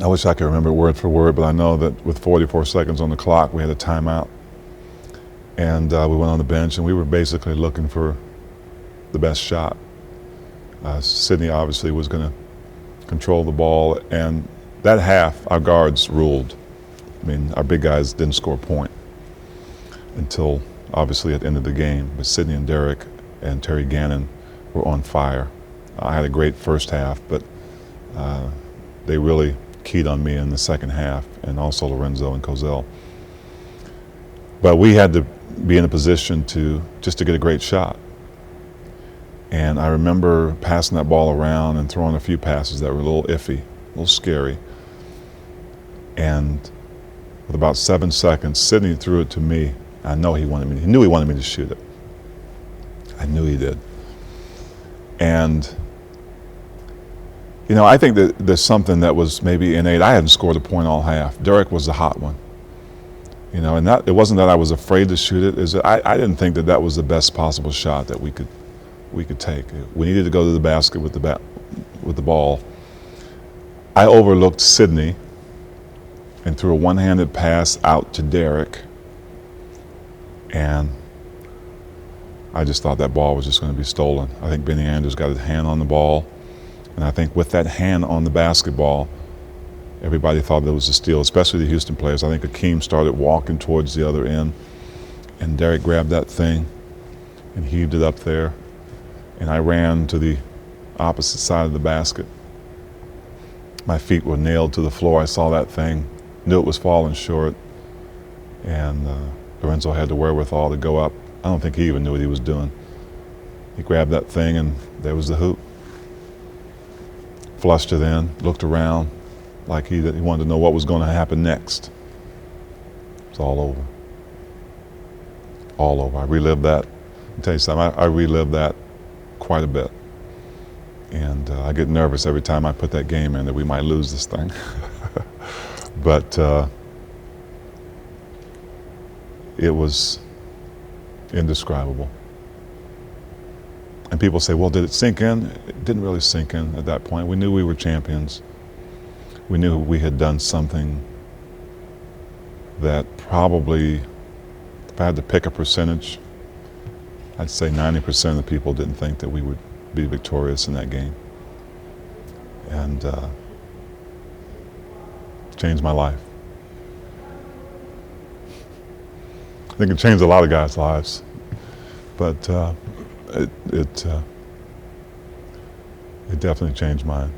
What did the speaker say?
I wish I could remember word for word, but I know that with 44 seconds on the clock, we had a timeout. And we went on the bench, and we were basically looking for the best shot. Sydney obviously was going to control the ball, and that half, our guards ruled. I mean, our big guys didn't score a point until obviously at the end of the game. But Sydney and Derek and Terry Gannon were on fire. I had a great first half, but they really keyed on me in the second half, and also Lorenzo and Cozell. But we had to be in a position to just to get a great shot. And I remember passing that ball around and throwing a few passes that were a little iffy, a little scary. And with about 7 seconds, Sydney threw it to me. I know he knew he wanted me to shoot it. I knew he did. And you know, I think that there's something that was maybe innate. I hadn't scored a point all half. Derek was the hot one. You know, and it wasn't that I was afraid to shoot it. Is that I didn't think that was the best possible shot that we could take. We needed to go to the basket with the ball. I overlooked Sydney and threw a one-handed pass out to Derek, and I just thought that ball was just going to be stolen. I think Benny Andrews got his hand on the ball, and I think with that hand on the basketball, everybody thought it was a steal, especially the Houston players. I think Hakeem started walking towards the other end, and Derek grabbed that thing and heaved it up there, and I ran to the opposite side of the basket. My feet were nailed to the floor. I saw that thing, knew it was falling short, and Lorenzo had the wherewithal to go up. I don't think he even knew what he was doing. He grabbed that thing, and there was the hoop. Flushed it in, looked around like he wanted to know what was going to happen next. It's all over. All over. I relived that. I'll tell you something, I relived that quite a bit. And I get nervous every time I put that game in that we might lose this thing. But it was indescribable. And people say, well, did it sink in? It didn't really sink in at that point. We knew we were champions. We knew we had done something that probably, if I had to pick a percentage, I'd say 90% of the people didn't think that we would be victorious in that game. And changed my life. I think it changed a lot of guys' lives, but it definitely changed mine.